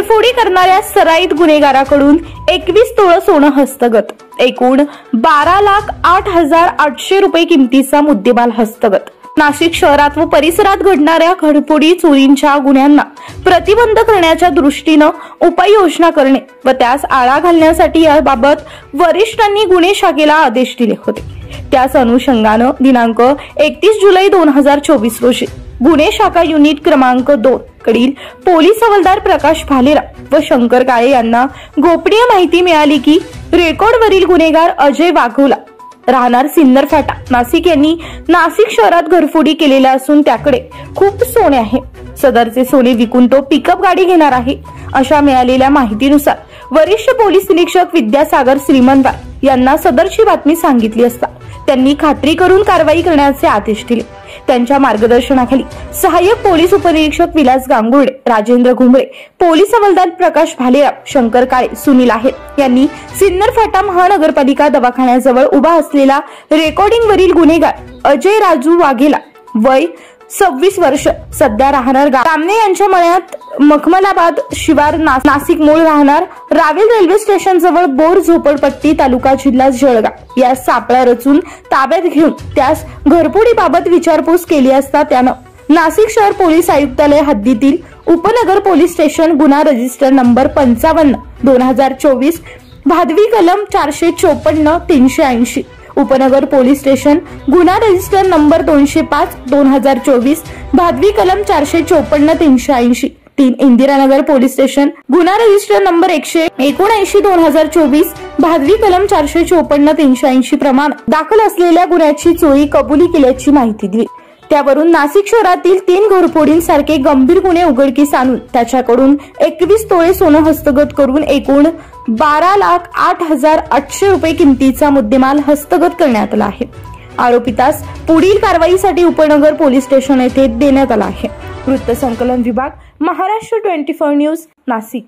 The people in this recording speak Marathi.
घरफोडी करणाऱ्या सराईत गुन्हेगाराकडून 21 तोळ सोनं हस्तगत, एकूण 12,08,800 रुपये किमतीचा मुद्देमाल हस्तगत। नाशिक शहरात व परिसरात घडणाऱ्या घरफोडी चोरींच्या गुन्ह्यांना प्रतिबंध करण्याच्या दृष्टीने उपाययोजना करणे व त्यास आळा घालण्यासाठी याबाबत वरिष्ठांनी गुन्हे शाखेला आदेश दिले होते। त्याच अनुषंगाने दिनांक 31 जुलै 2024 रोजी गुन्हे शाखा युनिट क्रमांक 2 कडील पोलीस हवालदार प्रकाश भालेराव व शंकर काळे यांना गोपनीय माहिती मिळाली की रेकॉर्डवरील गुन्हेगार अजय वाघोला राहणार सिन्नर फाटा नाशिक यांनी नाशिक शहरात घरफोडी केलेल्या असून त्याकडे खूप सोने आहे। सदरचे सोने विकून तो पिकअप गाडी घेणार आहे। अशा मिळालेल्या माहितीनुसार वरिष्ठ पोलीस निरीक्षक विद्यासागर श्रीमंतवार यांना सदरची बातमी सांगितली असता त्यांनी खात्री करून कारवाई करण्याचे आदेश दिले। त्यांच्या मार्गदर्शनाखाली सहाय्यक पोलीस उपनिरीक्षक विलास गांगुर्डे, राजेंद्र घुमरे, पोलीस हवालदार प्रकाश भालेराव, शंकर काळे, सुनील आहेर यांनी सिन्नर फाटा महानगरपालिका दवाखान्याजवळ उभा असलेला रेकॉर्डिंग वरील गुन्हेगार अजय राजू वाघेला वय 26 वर्ष सध्या राहणार गामने यांच्या मळ्यात मखमलाबाद शिवार नाशिक मूळ राहणार रावेल रेल्वे स्टेशन जवळ बोर झोपडपट्टी तालुका जिल्हा जळगाव या सापळा रचून ताब्यात घेऊन त्यास घरफोडीबाबत विचारपूस केली असता त्यानं नाशिक शहर पोलीस आयुक्तालय हद्दीतील उपनगर पोलीस स्टेशन गुन्हा रजिस्टर नंबर 55/2024 भादवी कलम 454-380 उपनगर पोलीस स्टेशन गुन्हा रजिस्टर नंबर 205/2024 भादवी कलम 454-380 3 इंदिरानगर पोलीस स्टेशन गुन्हा रजिस्टर नंबर 179/2024 भादवी कलम 454-380 प्रमाणे दाखल असलेल्या गुन्ह्याची चोरी कबुली केल्याची माहिती दिली। त्यावरून नाशिक शहरातील 3 घरफोडींसारखे गंभीर गुन्हे उघडकीस आणून त्याच्याकडून 21 तोळे सोनं हस्तगत करून एकूण 12,08,800 रुपये किमतीचा मुद्देमाल हस्तगत करण्यात आला आहे। आरोपितास पुढील कारवाईसाठी उपनगर पोलीस स्टेशन येथे देण्यात आला आहे। वृत्त संकलन विभाग, महाराष्ट्र 24 न्यूज, नाशिक।